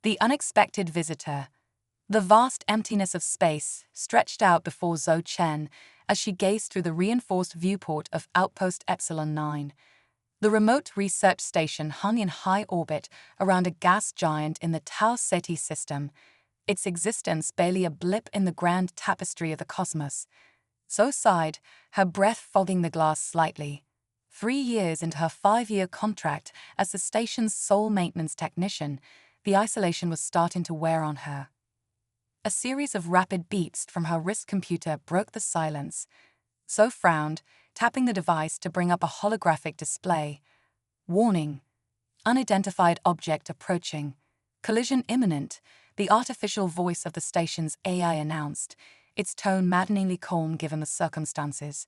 The unexpected visitor. The vast emptiness of space stretched out before Zhou Chen as she gazed through the reinforced viewport of Outpost Epsilon 9. The remote research station hung in high orbit around a gas giant in the Tau Ceti system, its existence barely a blip in the grand tapestry of the cosmos. Zhou sighed, her breath fogging the glass slightly. 3 years into her 5-year contract as the station's sole maintenance technician, the isolation was starting to wear on her. A series of rapid beeps from her wrist computer broke the silence. Zhou frowned, tapping the device to bring up a holographic display. Warning. Unidentified object approaching. Collision imminent, the artificial voice of the station's AI announced, its tone maddeningly calm given the circumstances.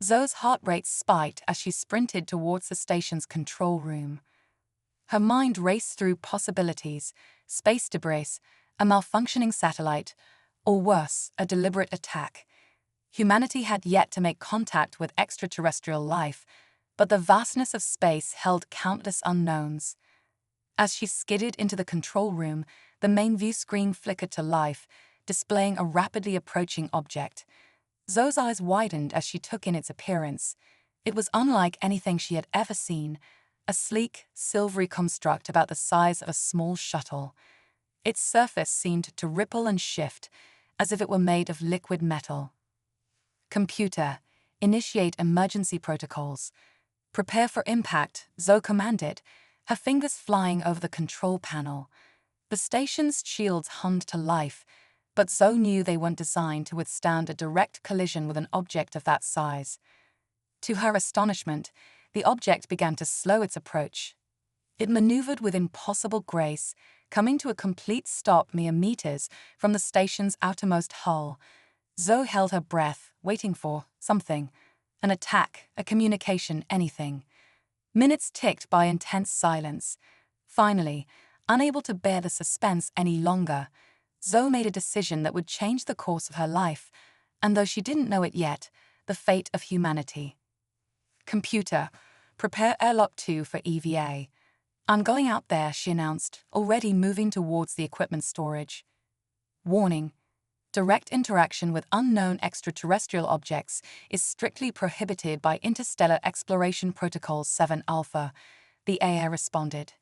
Zhou's heart rate spiked as she sprinted towards the station's control room. Her mind raced through possibilities: space debris, a malfunctioning satellite, or worse, a deliberate attack. Humanity had yet to make contact with extraterrestrial life, but the vastness of space held countless unknowns. As she skidded into the control room, the main view screen flickered to life, displaying a rapidly approaching object. Zhou's eyes widened as she took in its appearance. It was unlike anything she had ever seen, a sleek, silvery construct about the size of a small shuttle. Its surface seemed to ripple and shift, as if it were made of liquid metal. Computer, initiate emergency protocols. Prepare for impact, Zhou commanded, her fingers flying over the control panel. The station's shields hummed to life, but Zhou knew they weren't designed to withstand a direct collision with an object of that size. To her astonishment, the object began to slow its approach. It maneuvered with impossible grace, coming to a complete stop mere meters from the station's outermost hull. Zhou held her breath, waiting for something. An attack, a communication, anything. Minutes ticked by intense silence. Finally, unable to bear the suspense any longer, Zhou made a decision that would change the course of her life, and though she didn't know it yet, the fate of humanity. Computer, prepare airlock 2 for EVA. I'm going out there, she announced, already moving towards the equipment storage. Warning. Direct interaction with unknown extraterrestrial objects is strictly prohibited by Interstellar Exploration Protocol 7 Alpha, the AI responded.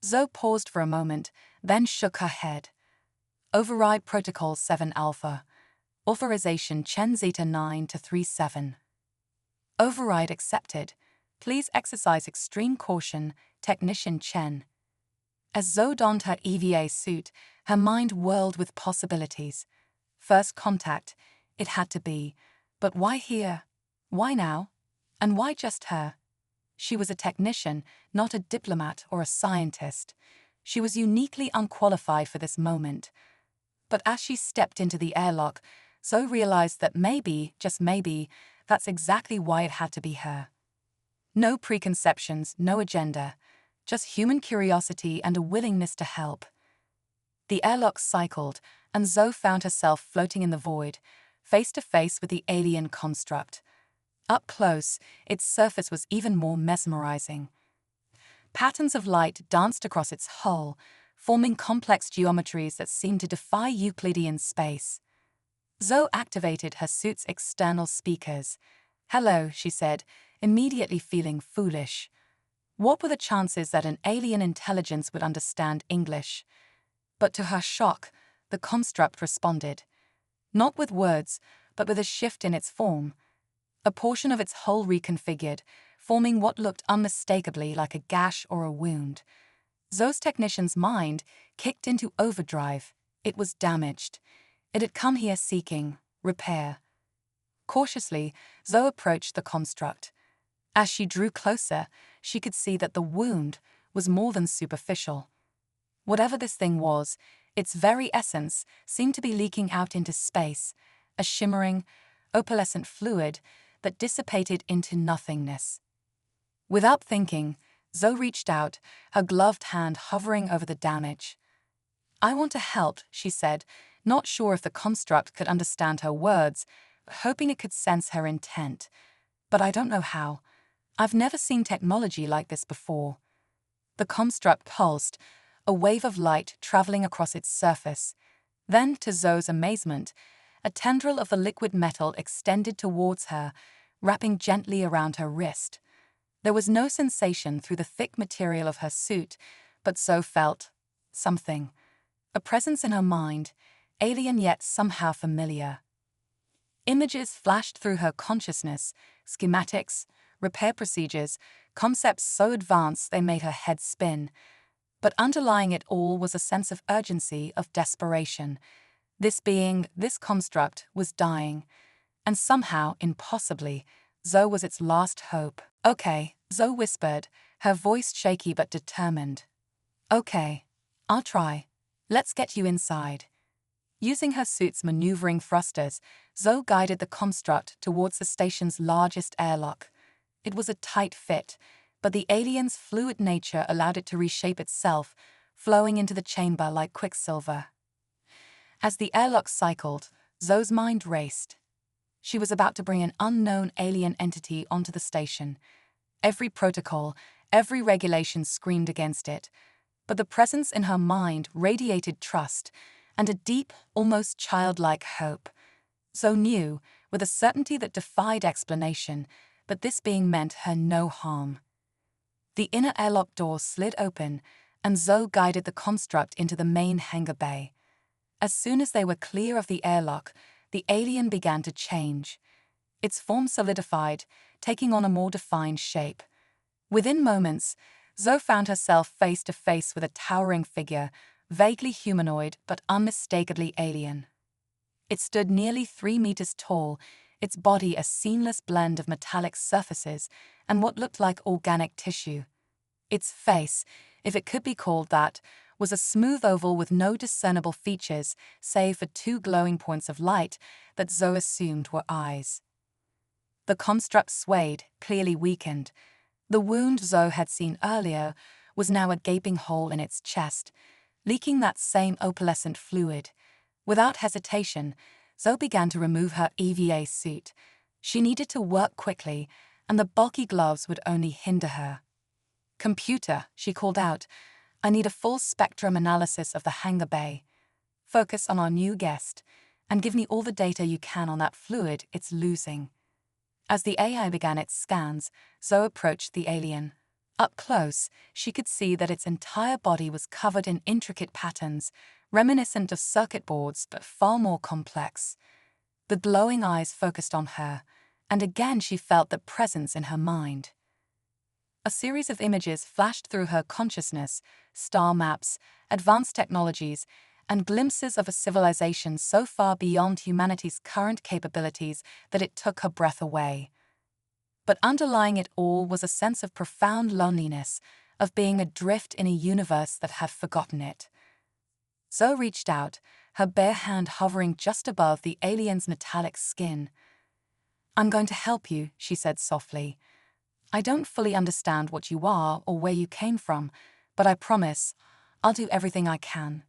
Zhou paused for a moment, then shook her head. Override Protocol 7 Alpha. Authorization Chen Zeta 9 to 37. Override accepted. Please exercise extreme caution, Technician Chen. As Zhou donned her EVA suit, her mind whirled with possibilities. First contact, it had to be. But why here? Why now? And why just her? She was a technician, not a diplomat or a scientist. She was uniquely unqualified for this moment. But as she stepped into the airlock, Zhou realized that maybe, just maybe, that's exactly why it had to be her. No preconceptions, no agenda, just human curiosity and a willingness to help. The airlock cycled, and Zhou found herself floating in the void, face to face with the alien construct. Up close, its surface was even more mesmerizing. Patterns of light danced across its hull, forming complex geometries that seemed to defy Euclidean space. Zhou activated her suit's external speakers. "Hello," she said, immediately feeling foolish. What were the chances that an alien intelligence would understand English? But to her shock, the construct responded. Not with words, but with a shift in its form. A portion of its hull reconfigured, forming what looked unmistakably like a gash or a wound. Zhou's technician's mind kicked into overdrive. It was damaged. It had come here seeking repair. Cautiously, Zhou approached the construct. As she drew closer, she could see that the wound was more than superficial. Whatever this thing was, its very essence seemed to be leaking out into space, a shimmering, opalescent fluid that dissipated into nothingness. Without thinking, Zhou reached out, her gloved hand hovering over the damage. "I want to help," she said, not sure if the construct could understand her words, but hoping it could sense her intent. "But I don't know how. I've never seen technology like this before." The construct pulsed, a wave of light traveling across its surface. Then, to Zoe's amazement, a tendril of the liquid metal extended towards her, wrapping gently around her wrist. There was no sensation through the thick material of her suit, but Zoe felt something. A presence in her mind, alien yet somehow familiar. Images flashed through her consciousness, schematics, repair procedures, concepts so advanced they made her head spin. But underlying it all was a sense of urgency, of desperation. This being, this construct, was dying. And somehow, impossibly, Zoe was its last hope. "Okay," Zoe whispered, her voice shaky but determined. "Okay, I'll try. Let's get you inside." Using her suit's maneuvering thrusters, Zoe guided the construct towards the station's largest airlock. It was a tight fit, but the alien's fluid nature allowed it to reshape itself, flowing into the chamber like quicksilver. As the airlock cycled, Zoe's mind raced. She was about to bring an unknown alien entity onto the station. Every protocol, every regulation screamed against it, but the presence in her mind radiated trust and a deep, almost childlike hope. Zoe knew, with a certainty that defied explanation, that this being meant her no harm. The inner airlock door slid open, and Zoe guided the construct into the main hangar bay. As soon as they were clear of the airlock, the alien began to change. Its form solidified, taking on a more defined shape. Within moments, Zoe found herself face to face with a towering figure, vaguely humanoid but unmistakably alien. It stood nearly 3 meters tall, its body a seamless blend of metallic surfaces and what looked like organic tissue. Its face, if it could be called that, was a smooth oval with no discernible features save for 2 glowing points of light that Zoe assumed were eyes. The construct swayed, clearly weakened. The wound Zoe had seen earlier was now a gaping hole in its chest, leaking that same opalescent fluid. Without hesitation, Zoe began to remove her EVA suit. She needed to work quickly, and the bulky gloves would only hinder her. "Computer," she called out, "I need a full spectrum analysis of the hangar bay. Focus on our new guest, and give me all the data you can on that fluid it's losing." As the AI began its scans, Zoe approached the alien. Up close, she could see that its entire body was covered in intricate patterns, reminiscent of circuit boards but far more complex. The glowing eyes focused on her, and again she felt that presence in her mind. A series of images flashed through her consciousness, star maps, advanced technologies, and glimpses of a civilization so far beyond humanity's current capabilities that it took her breath away. But underlying it all was a sense of profound loneliness, of being adrift in a universe that had forgotten it. Zoe reached out, her bare hand hovering just above the alien's metallic skin. "I'm going to help you," she said softly. "I don't fully understand what you are or where you came from, but I promise I'll do everything I can."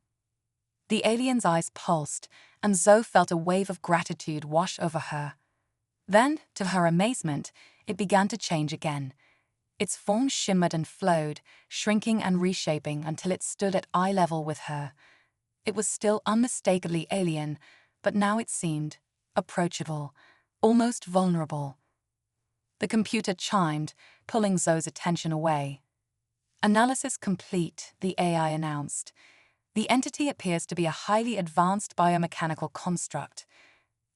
The alien's eyes pulsed, and Zoe felt a wave of gratitude wash over her. Then, to her amazement, it began to change again. Its form shimmered and flowed, shrinking and reshaping until it stood at eye level with her. It was still unmistakably alien, but now it seemed approachable, almost vulnerable. The computer chimed, pulling Zoe's attention away. "Analysis complete," the AI announced. "The entity appears to be a highly advanced biomechanical construct.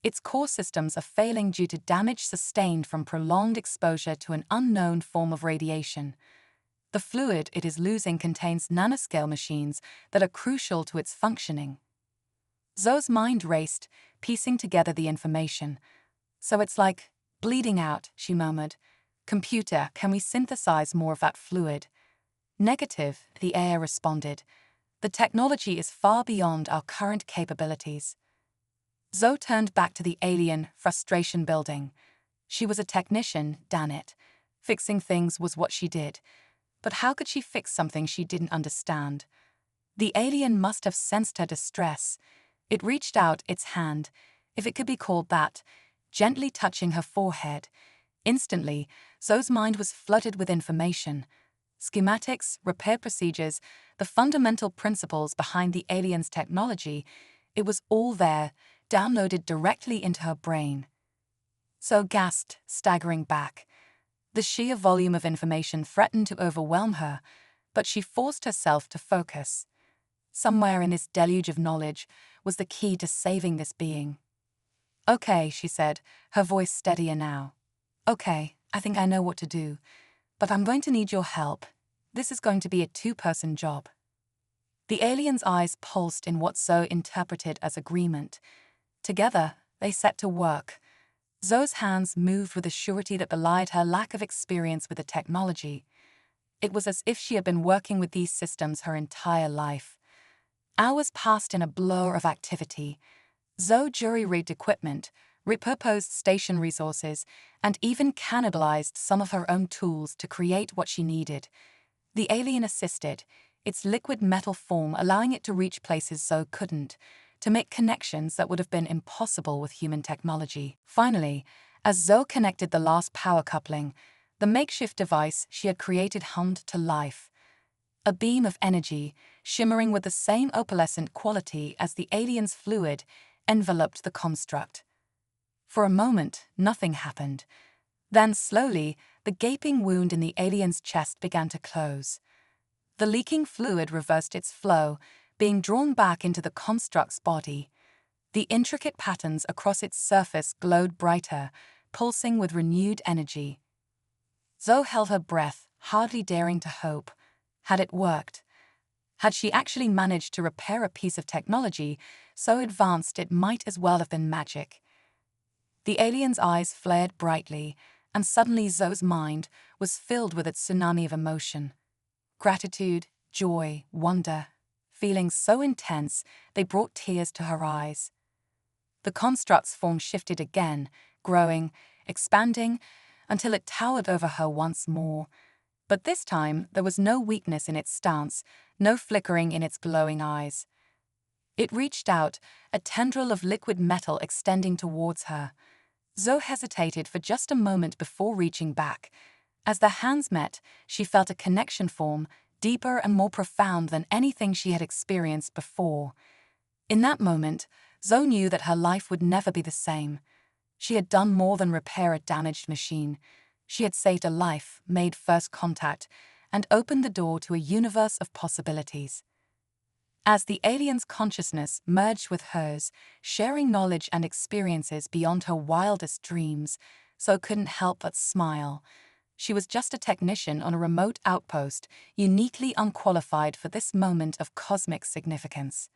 Its core systems are failing due to damage sustained from prolonged exposure to an unknown form of radiation. The fluid it is losing contains nanoscale machines that are crucial to its functioning." Zoe's mind raced, piecing together the information. "So it's like bleeding out," she murmured. "Computer, can we synthesize more of that fluid?" "Negative," the AI responded. "The technology is far beyond our current capabilities." Zoe turned back to the alien, frustration building. She was a technician, damn it. Fixing things was what she did. But how could she fix something she didn't understand? The alien must have sensed her distress. It reached out its hand, if it could be called that, gently touching her forehead. Instantly, Zoe's mind was flooded with information. schematics, repair procedures, the fundamental principles behind the alien's technology. It was all there, downloaded directly into her brain. Zoe gasped, staggering back. The sheer volume of information threatened to overwhelm her, but she forced herself to focus. Somewhere in this deluge of knowledge was the key to saving this being. "Okay," she said, her voice steadier now. "Okay, I think I know what to do, but I'm going to need your help. This is going to be a two-person job." The alien's eyes pulsed in what Zoe interpreted as agreement. Together, they set to work. Zoe's hands moved with a surety that belied her lack of experience with the technology. It was as if she had been working with these systems her entire life. Hours passed in a blur of activity. Zoe jury-rigged equipment, repurposed station resources, and even cannibalized some of her own tools to create what she needed. The alien assisted, its liquid metal form allowing it to reach places Zoe couldn't, to make connections that would have been impossible with human technology. Finally, as Zoe connected the last power coupling, the makeshift device she had created hummed to life. A beam of energy, shimmering with the same opalescent quality as the alien's fluid, enveloped the construct. For a moment, nothing happened. Then, slowly, the gaping wound in the alien's chest began to close. The leaking fluid reversed its flow, being drawn back into the construct's body. The intricate patterns across its surface glowed brighter, pulsing with renewed energy. Zoe held her breath, hardly daring to hope. Had it worked? Had she actually managed to repair a piece of technology so advanced it might as well have been magic? The alien's eyes flared brightly, and suddenly Zoe's mind was filled with its tsunami of emotion. Gratitude, joy, wonder, feelings so intense they brought tears to her eyes. The construct's form shifted again, growing, expanding, until it towered over her once more. But this time there was no weakness in its stance, no flickering in its glowing eyes. It reached out, a tendril of liquid metal extending towards her. Zoe hesitated for just a moment before reaching back. As their hands met, she felt a connection form, deeper and more profound than anything she had experienced before. In that moment, Zoe knew that her life would never be the same. She had done more than repair a damaged machine. She had saved a life, made first contact, and opened the door to a universe of possibilities. As the alien's consciousness merged with hers, sharing knowledge and experiences beyond her wildest dreams, Zoe couldn't help but smile. She was just a technician on a remote outpost, uniquely unqualified for this moment of cosmic significance.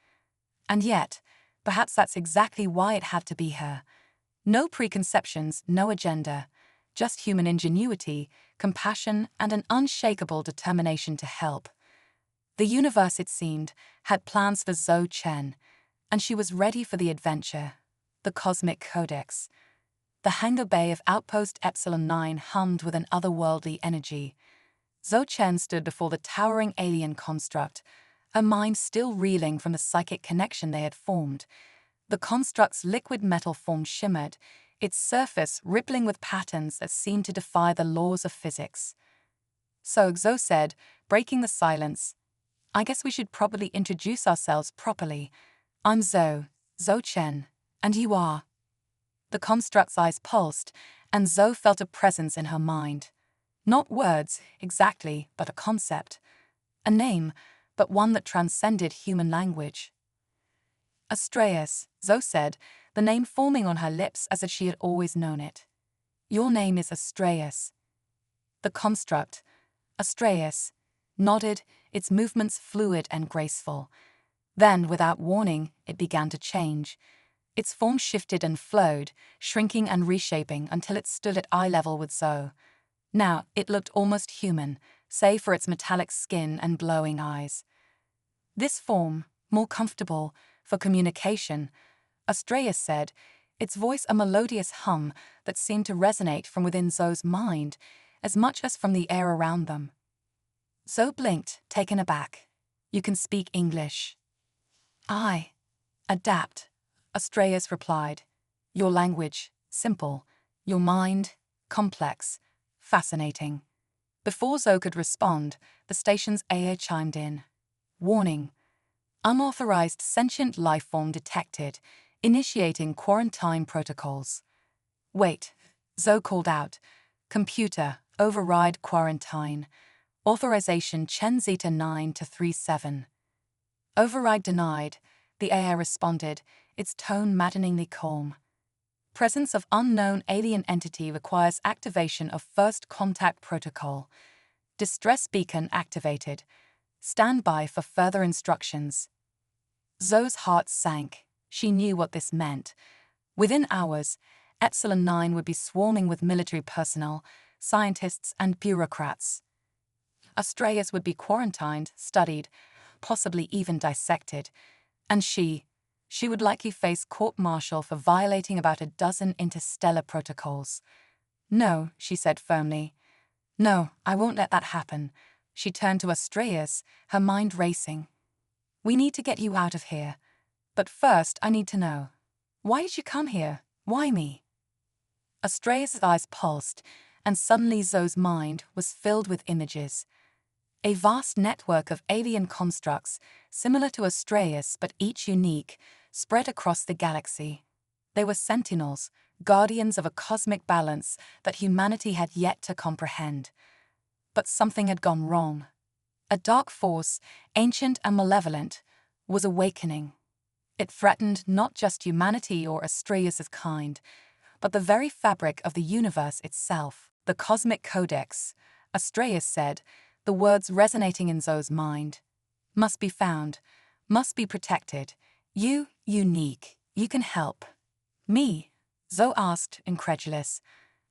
And yet, perhaps that's exactly why it had to be her. No preconceptions, no agenda. Just human ingenuity, compassion, and an unshakable determination to help. The universe, it seemed, had plans for Zoe Chen, and she was ready for the adventure. The cosmic codex. The hangar bay of Outpost Epsilon 9 hummed with an otherworldly energy. Zoe Chen stood before the towering alien construct, her mind still reeling from the psychic connection they had formed. The construct's liquid metal form shimmered, its surface rippling with patterns that seemed to defy the laws of physics. So Zoe said, breaking the silence, "I guess we should probably introduce ourselves properly. I'm Zoe Chen, and you are." The construct's eyes pulsed, and Zoe felt a presence in her mind. Not words, exactly, but a concept. A name, but one that transcended human language. "Astraeus," Zoe said, the name forming on her lips as if she had always known it. "Your name is Astraeus." The construct, Astraeus, nodded, its movements fluid and graceful. Then, without warning, it began to change. Its form shifted and flowed, shrinking and reshaping until it stood at eye level with Zoe. Now, it looked almost human, save for its metallic skin and glowing eyes. This form, more comfortable, for communication, Astraeus said, its voice a melodious hum that seemed to resonate from within Zoe's mind as much as from the air around them. Zoe blinked, taken aback. "You can speak English." "I adapt," Astraeus replied. "Your language, simple. Your mind, complex. Fascinating. Before Zoe could respond, the station's AA chimed in. Warning. Unauthorized sentient life form detected, initiating quarantine protocols. Wait, Zoe called out. Computer, override quarantine. Authorization Chen Zeta 9 to 37. Override denied, the AI responded, its tone maddeningly calm. Presence of unknown alien entity requires activation of first contact protocol. Distress beacon activated. Stand by for further instructions. Zoe's heart sank. She knew what this meant. Within hours, Epsilon 9 would be swarming with military personnel, scientists, and bureaucrats. Astraeus would be quarantined, studied, possibly even dissected, and she would likely face court-martial for violating about a dozen interstellar protocols. No, she said firmly. No, I won't let that happen. She turned to Astraeus, her mind racing. We need to get you out of here. But first, I need to know. Why did you come here? Why me? Astraeus' eyes pulsed, and suddenly Zoe's mind was filled with images. A vast network of alien constructs, similar to Astraeus but each unique, spread across the galaxy. They were sentinels, guardians of a cosmic balance that humanity had yet to comprehend. But something had gone wrong. A dark force, ancient and malevolent, was awakening. It threatened not just humanity or Astraeus' kind, but the very fabric of the universe itself. The cosmic codex, Astraeus said, the words resonating in Zoe's mind. Must be found, must be protected. You, unique, you can help. Me? Zoe asked, incredulous.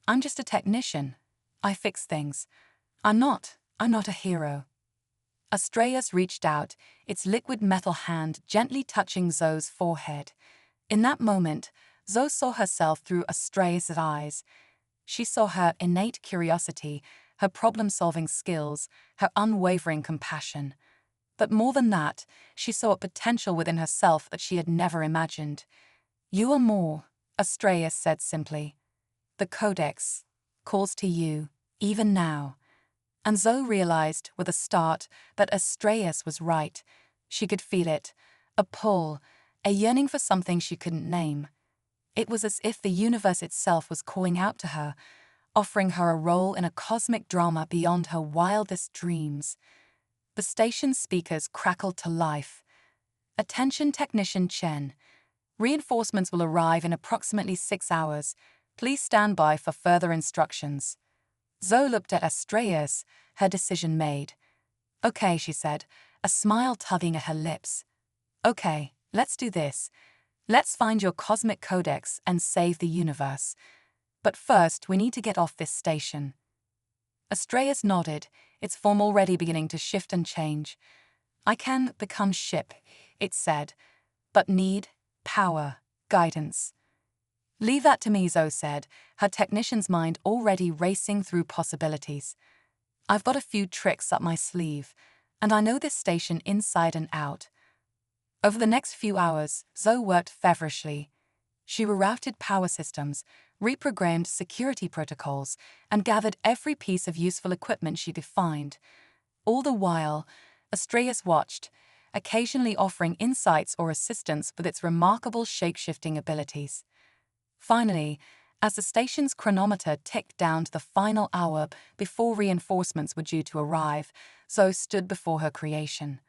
I'm just a technician. I fix things. I'm not a hero. Astraeus reached out, its liquid metal hand gently touching Zoe's forehead. In that moment, Zoe saw herself through Astraeus' eyes. She saw her innate curiosity, her problem-solving skills, her unwavering compassion. But more than that, she saw a potential within herself that she had never imagined. You are more, Astraeus said simply. The Codex calls to you, even now. And Zoe realized with a start that Astraeus was right. She could feel it, a pull, a yearning for something she couldn't name. It was as if the universe itself was calling out to her, offering her a role in a cosmic drama beyond her wildest dreams. The station's speakers crackled to life. Attention Technician Chen. Reinforcements will arrive in approximately 6 hours. Please stand by for further instructions. Zoe looked at Astraeus, her decision made. Okay, she said, a smile tugging at her lips. Okay, let's do this. Let's find your cosmic codex and save the universe. But first, we need to get off this station. Astraeus nodded, its form already beginning to shift and change. I can become ship, it said, but need power, guidance. Leave that to me, Zoe said, her technician's mind already racing through possibilities. I've got a few tricks up my sleeve, and I know this station inside and out. Over the next few hours, Zoe worked feverishly. She rerouted power systems, reprogrammed security protocols, and gathered every piece of useful equipment she could find. All the while, Astraeus watched, occasionally offering insights or assistance with its remarkable shape-shifting abilities. Finally, as the station's chronometer ticked down to the final hour before reinforcements were due to arrive, Zoe stood before her creation.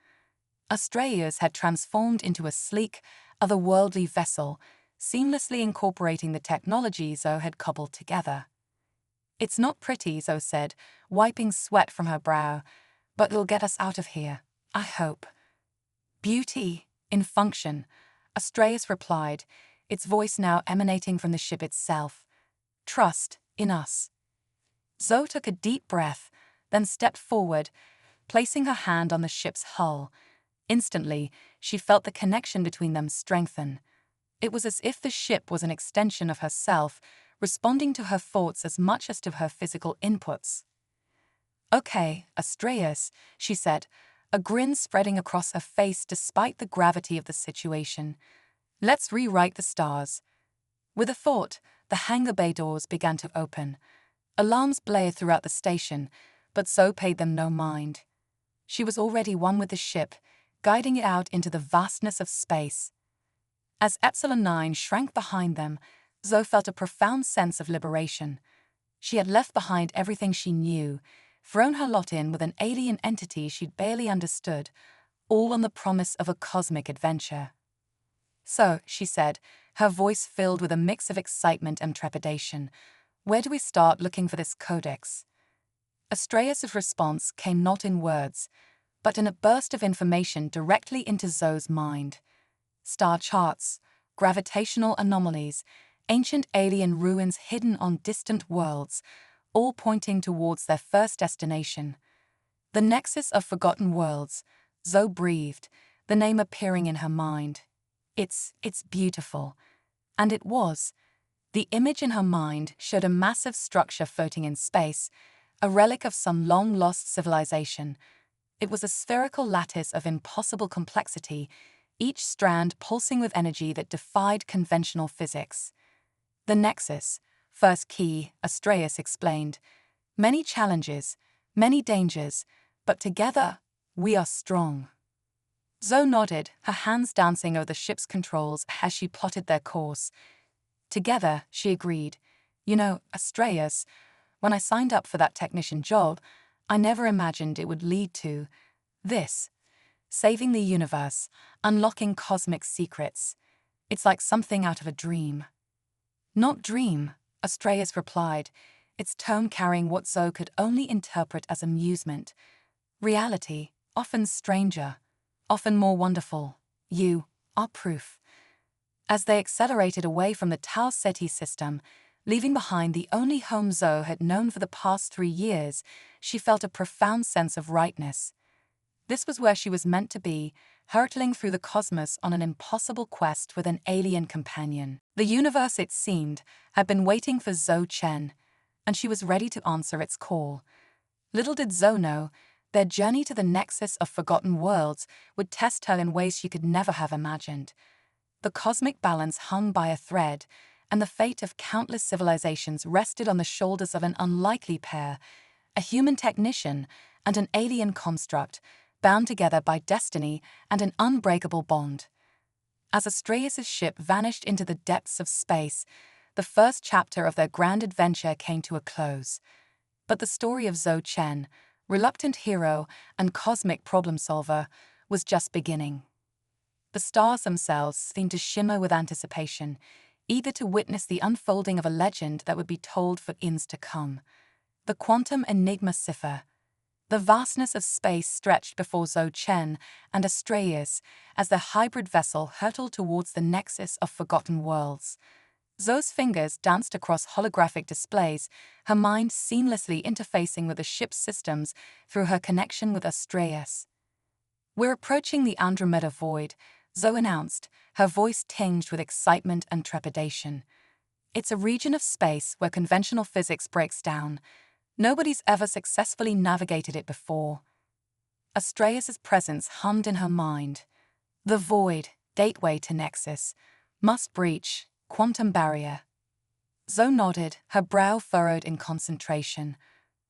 Astraeus had transformed into a sleek, otherworldly vessel, seamlessly incorporating the technology Zoe had cobbled together. It's not pretty, Zoe said, wiping sweat from her brow, but it'll get us out of here, I hope. Beauty, in function, Astraeus replied, its voice now emanating from the ship itself. Trust in us. Zoe took a deep breath, then stepped forward, placing her hand on the ship's hull. Instantly, she felt the connection between them strengthen. It was as if the ship was an extension of herself, responding to her thoughts as much as to her physical inputs. Okay, Astraeus, she said, a grin spreading across her face despite the gravity of the situation. Let's rewrite the stars. With a thought, the hangar bay doors began to open. Alarms blared throughout the station, But Zoe paid them no mind. She was already one with the ship, guiding it out into the vastness of space. As Epsilon 9 shrank behind them, Zoe felt a profound sense of liberation. She had left behind everything she knew, thrown her lot in with an alien entity she'd barely understood, all on the promise of a cosmic adventure. "So," she said, her voice filled with a mix of excitement and trepidation, "where do we start looking for this codex?" Astraeus' response came not in words, but in a burst of information directly into Zoe's mind. Star charts, gravitational anomalies, ancient alien ruins hidden on distant worlds, all pointing towards their first destination. The Nexus of Forgotten Worlds, Zoe breathed, the name appearing in her mind. It's beautiful. And it was. The image in her mind showed a massive structure floating in space, a relic of some long-lost civilization. It was a spherical lattice of impossible complexity, each strand pulsing with energy that defied conventional physics. "The Nexus, first key," Astraeus explained. "Many challenges, many dangers, but together, we are strong." Zoe nodded, her hands dancing over the ship's controls as she plotted their course. "Together," she agreed. "You know, Astraeus, when I signed up for that technician job, I never imagined it would lead to this. Saving the universe, unlocking cosmic secrets. It's like something out of a dream." "Not dream," Astraeus replied, its tone carrying what Zoe could only interpret as amusement. "Reality, often stranger, often more wonderful. You are proof." As they accelerated away from the Tau Ceti system, leaving behind the only home Zoe had known for the past 3 years, she felt a profound sense of rightness. This was where she was meant to be, hurtling through the cosmos on an impossible quest with an alien companion. The universe, it seemed, had been waiting for Zoe Chen, and she was ready to answer its call. Little did Zoe know, their journey to the Nexus of Forgotten Worlds would test her in ways she could never have imagined. The cosmic balance hung by a thread, and the fate of countless civilizations rested on the shoulders of an unlikely pair, a human technician and an alien construct, bound together by destiny and an unbreakable bond. As Astraeus' ship vanished into the depths of space, the first chapter of their grand adventure came to a close. But the story of Zoe Chen, reluctant hero and cosmic problem solver, was just beginning. The stars themselves seemed to shimmer with anticipation, eager to witness the unfolding of a legend that would be told for eons to come. The quantum enigma cipher. The vastness of space stretched before Zoe Chen and Astraeus as their hybrid vessel hurtled towards the Nexus of Forgotten Worlds. Zoe's fingers danced across holographic displays, her mind seamlessly interfacing with the ship's systems through her connection with Astraeus. "We're approaching the Andromeda Void," Zoe announced, her voice tinged with excitement and trepidation. "It's a region of space where conventional physics breaks down. Nobody's ever successfully navigated it before." Astraeus' presence hummed in her mind. "The void, gateway to Nexus, must breach, quantum barrier." Zoe nodded, her brow furrowed in concentration.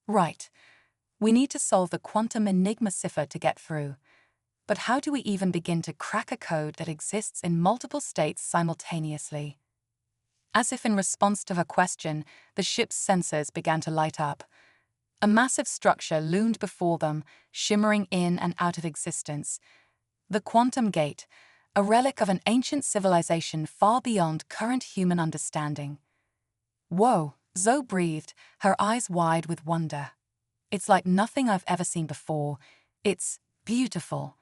"Right. We need to solve the quantum enigma cipher to get through. But how do we even begin to crack a code that exists in multiple states simultaneously?" As if in response to her question, the ship's sensors began to light up. A massive structure loomed before them, shimmering in and out of existence. The Quantum Gate, a relic of an ancient civilization far beyond current human understanding. "Whoa," Zoe breathed, her eyes wide with wonder. "It's like nothing I've ever seen before. It's beautiful."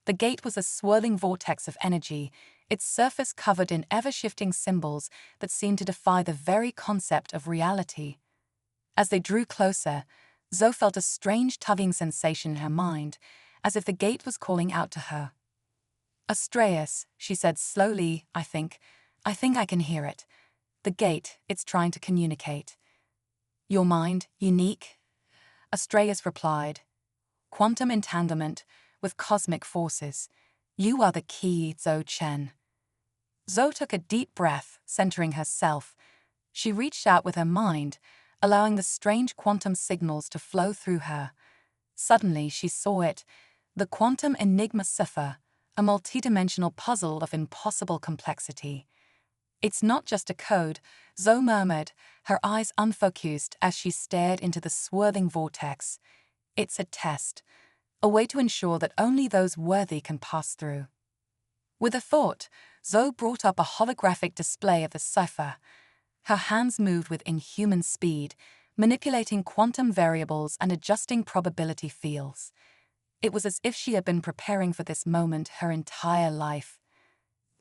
The gate was a swirling vortex of energy, its surface covered in ever-shifting symbols that seemed to defy the very concept of reality. As they drew closer, Zoe felt a strange tugging sensation in her mind, as if the gate was calling out to her. "Astraeus," she said slowly, I think I can hear it. The gate, it's trying to communicate." "Your mind, unique?" Astraeus replied. "Quantum entanglement with cosmic forces. You are the key, Zoe Chen." Zoe took a deep breath, centering herself. She reached out with her mind, allowing the strange quantum signals to flow through her. Suddenly, she saw it, the quantum enigma cipher, a multidimensional puzzle of impossible complexity. "It's not just a code," Zoe murmured, her eyes unfocused as she stared into the swirling vortex. "It's a test, a way to ensure that only those worthy can pass through." With a thought, Zoe brought up a holographic display of the cipher. Her hands moved with inhuman speed, manipulating quantum variables and adjusting probability fields. It was as if she had been preparing for this moment her entire life.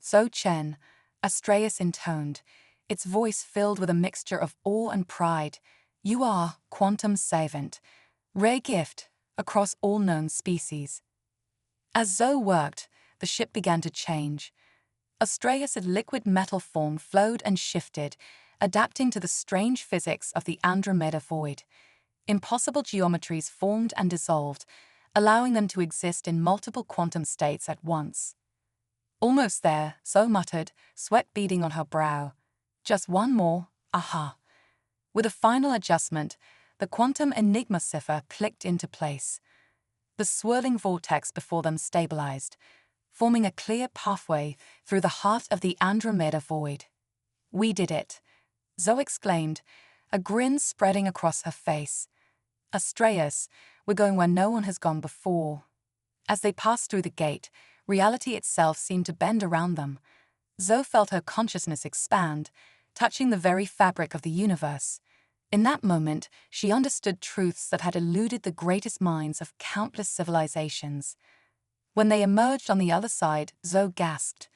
"Zoe Chen," Astraeus intoned, its voice filled with a mixture of awe and pride. "You are quantum savant, rare gift across all known species." As Zoe worked, the ship began to change. Astraeus' liquid metal form flowed and shifted, adapting to the strange physics of the Andromeda void. Impossible geometries formed and dissolved, allowing them to exist in multiple quantum states at once. "Almost there," Zoe muttered, sweat beading on her brow. "Just one more, aha." With a final adjustment, the quantum enigma cipher clicked into place. The swirling vortex before them stabilized, forming a clear pathway through the heart of the Andromeda void. "We did it," Zoe exclaimed, a grin spreading across her face. "Astraeus, we're going where no one has gone before." As they passed through the gate, reality itself seemed to bend around them. Zoe felt her consciousness expand, touching the very fabric of the universe. In that moment, she understood truths that had eluded the greatest minds of countless civilizations. When they emerged on the other side, Zoe gasped.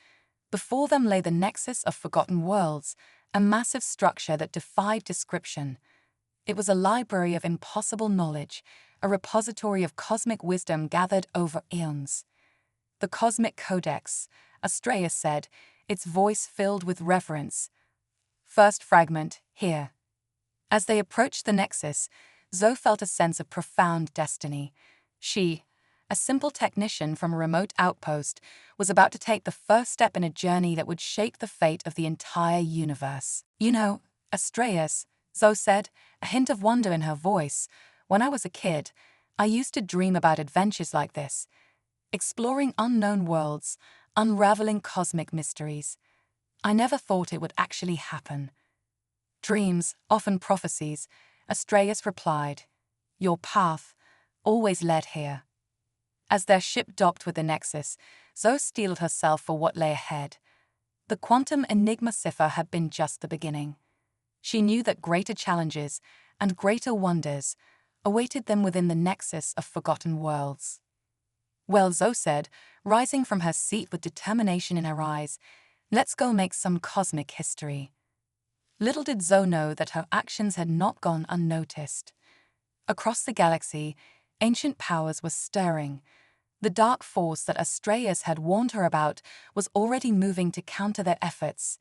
Before them lay the nexus of forgotten worlds, a massive structure that defied description. It was a library of impossible knowledge, a repository of cosmic wisdom gathered over eons. "The Cosmic Codex," Astraeus said, its voice filled with reverence. "First fragment, here." As they approached the nexus, Zoe felt a sense of profound destiny. She, a simple technician from a remote outpost, was about to take the first step in a journey that would shape the fate of the entire universe. "You know, Astraeus," Zoe said, a hint of wonder in her voice, "when I was a kid, I used to dream about adventures like this, exploring unknown worlds, unraveling cosmic mysteries. I never thought it would actually happen." "Dreams, often prophecies," Astraeus replied. "Your path always led here." As their ship docked with the Nexus, Zoe steeled herself for what lay ahead. The quantum enigma cipher had been just the beginning. She knew that greater challenges and greater wonders awaited them within the nexus of forgotten worlds. "Well," Zoe said, rising from her seat with determination in her eyes, "let's go make some cosmic history." Little did Zoe know that her actions had not gone unnoticed. Across the galaxy, ancient powers were stirring. The dark force that Astraeus had warned her about was already moving to counter their efforts.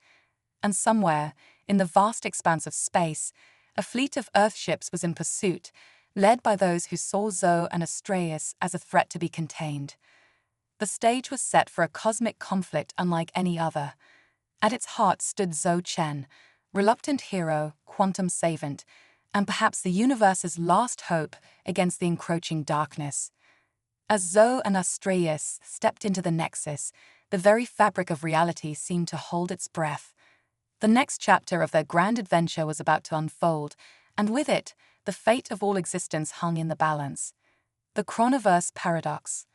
And somewhere, in the vast expanse of space, a fleet of Earthships was in pursuit, led by those who saw Zoe and Astraeus as a threat to be contained. The stage was set for a cosmic conflict unlike any other. At its heart stood Zoe Chen, reluctant hero, quantum savant, and perhaps the universe's last hope against the encroaching darkness. As Zoe and Astraeus stepped into the Nexus, the very fabric of reality seemed to hold its breath. The next chapter of their grand adventure was about to unfold, and with it, the fate of all existence hung in the balance. The Chronoverse Paradox.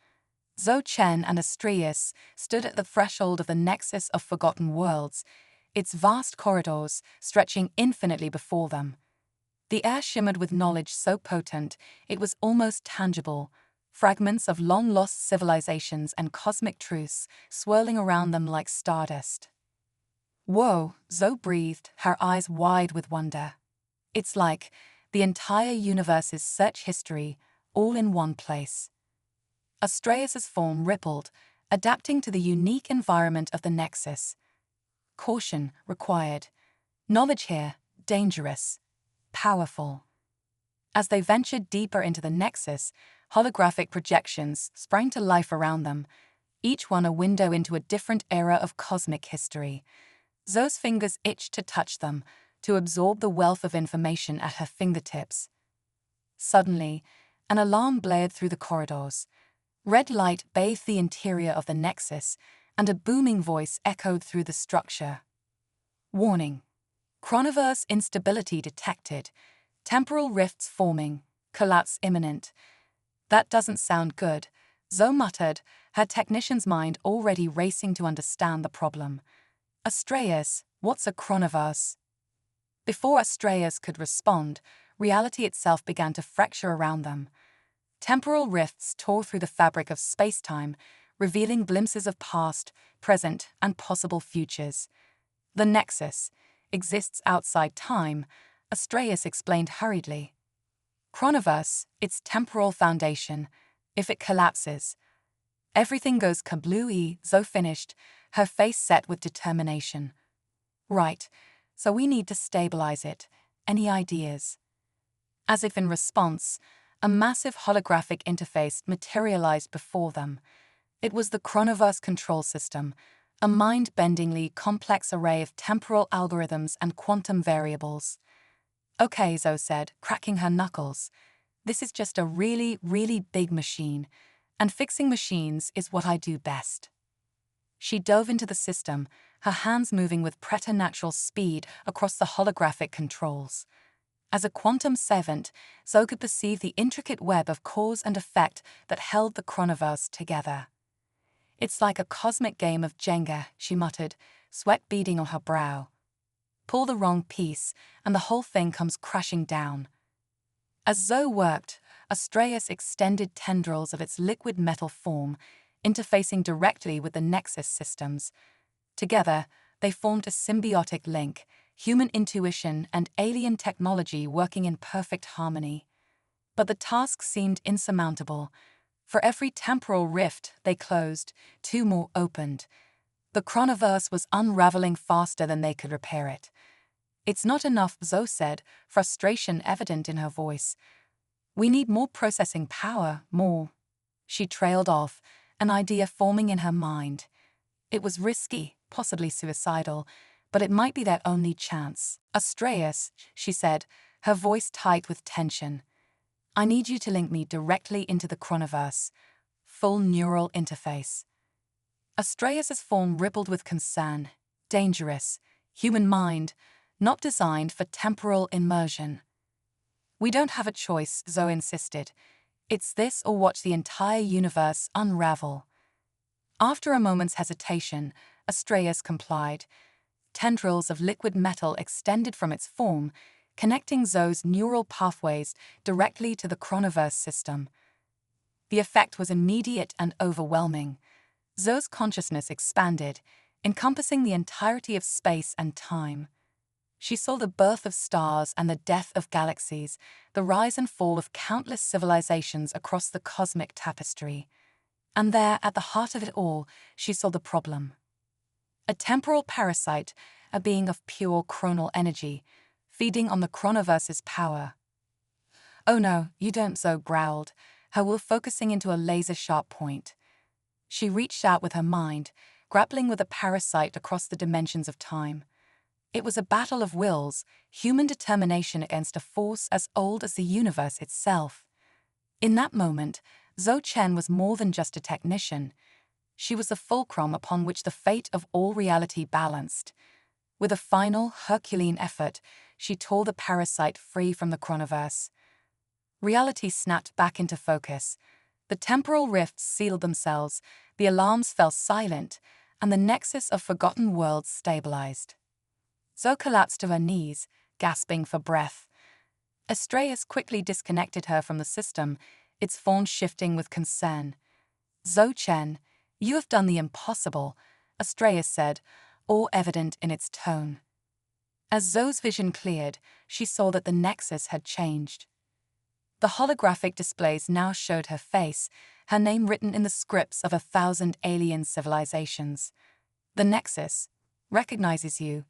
Zoe Chen and Astraeus stood at the threshold of the Nexus of Forgotten Worlds, its vast corridors stretching infinitely before them. The air shimmered with knowledge so potent it was almost tangible, fragments of long-lost civilizations and cosmic truths swirling around them like stardust. "Whoa," Zoe breathed, her eyes wide with wonder. "It's like the entire universe's search history, all in one place." Astraeus' form rippled, adapting to the unique environment of the Nexus. "Caution required. Knowledge here, dangerous, powerful." As they ventured deeper into the Nexus, holographic projections sprang to life around them, each one a window into a different era of cosmic history. Zoe's fingers itched to touch them, to absorb the wealth of information at her fingertips. Suddenly, an alarm blared through the corridors. Red light bathed the interior of the Nexus, and a booming voice echoed through the structure. Warning. Chronoverse instability detected. Temporal rifts forming. Collapse imminent. That doesn't sound good, Zoe muttered, her technician's mind already racing to understand the problem. Astraeus, what's a chronoverse? Before Astraeus could respond, reality itself began to fracture around them. Temporal rifts tore through the fabric of space-time, revealing glimpses of past, present, and possible futures. The Nexus exists outside time, Astraeus explained hurriedly. Chronoverse, its temporal foundation. If it collapses, everything goes kablooey, Zoe finished, her face set with determination. Right, so we need to stabilize it. Any ideas? As if in response, a massive holographic interface materialized before them. It was the Chronoverse control system, a mind-bendingly complex array of temporal algorithms and quantum variables. Okay, Zoe said, cracking her knuckles. This is just a really, really big machine, and fixing machines is what I do best. She dove into the system, her hands moving with preternatural speed across the holographic controls. As a quantum savant, Zoe could perceive the intricate web of cause and effect that held the Chronoverse together. It's like a cosmic game of Jenga, she muttered, sweat beading on her brow. Pull the wrong piece, and the whole thing comes crashing down. As Zoe worked, Astraeus extended tendrils of its liquid metal form, interfacing directly with the Nexus systems. Together, they formed a symbiotic link, human intuition and alien technology working in perfect harmony. But the task seemed insurmountable. For every temporal rift they closed, 2 more opened. The Chronoverse was unraveling faster than they could repair it. It's not enough, Zoe said, frustration evident in her voice. We need more processing power, more. She trailed off, an idea forming in her mind. It was risky, possibly suicidal, but it might be their only chance. Astraeus, she said, her voice tight with tension. I need you to link me directly into the Chronoverse. Full neural interface. Astraeus's form rippled with concern. Dangerous. Human mind, not designed for temporal immersion. We don't have a choice, Zoe insisted. It's this or watch the entire universe unravel. After a moment's hesitation, Astraeus complied. Tendrils of liquid metal extended from its form, connecting Zoe's neural pathways directly to the Chronoverse system. The effect was immediate and overwhelming. Zoe's consciousness expanded, encompassing the entirety of space and time. She saw the birth of stars and the death of galaxies, the rise and fall of countless civilizations across the cosmic tapestry. And there, at the heart of it all, she saw the problem. A temporal parasite, a being of pure chronal energy, feeding on the Chronoverse's power. Oh no, you don't, Zoe growled, her will focusing into a laser-sharp point. She reached out with her mind, grappling with a parasite across the dimensions of time. It was a battle of wills, human determination against a force as old as the universe itself. In that moment, Zoe Chen was more than just a technician. She was the fulcrum upon which the fate of all reality balanced. With a final, Herculean effort, she tore the parasite free from the Chronoverse. Reality snapped back into focus. The temporal rifts sealed themselves, the alarms fell silent, and the nexus of forgotten worlds stabilized. Zoe collapsed to her knees, gasping for breath. Astraeus quickly disconnected her from the system, its form shifting with concern. Zoe Chen, you have done the impossible, Astraeus said, all evident in its tone. As Zoe's vision cleared, she saw that the nexus had changed. The holographic displays now showed her face, her name written in the scripts of 1,000 alien civilizations. The nexus recognizes you,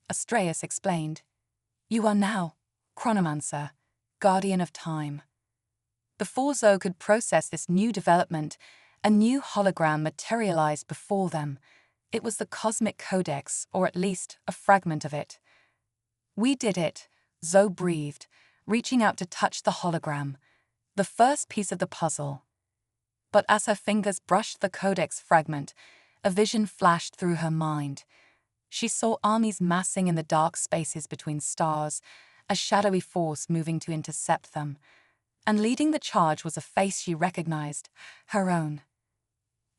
Astraeus explained. You are now Chronomancer, guardian of time. Before Zoe could process this new development, a new hologram materialized before them. It was the Cosmic Codex, or at least a fragment of it. We did it, Zoe breathed, reaching out to touch the hologram, the first piece of the puzzle. But as her fingers brushed the codex fragment, a vision flashed through her mind. She saw armies massing in the dark spaces between stars, a shadowy force moving to intercept them. And leading the charge was a face she recognized, her own.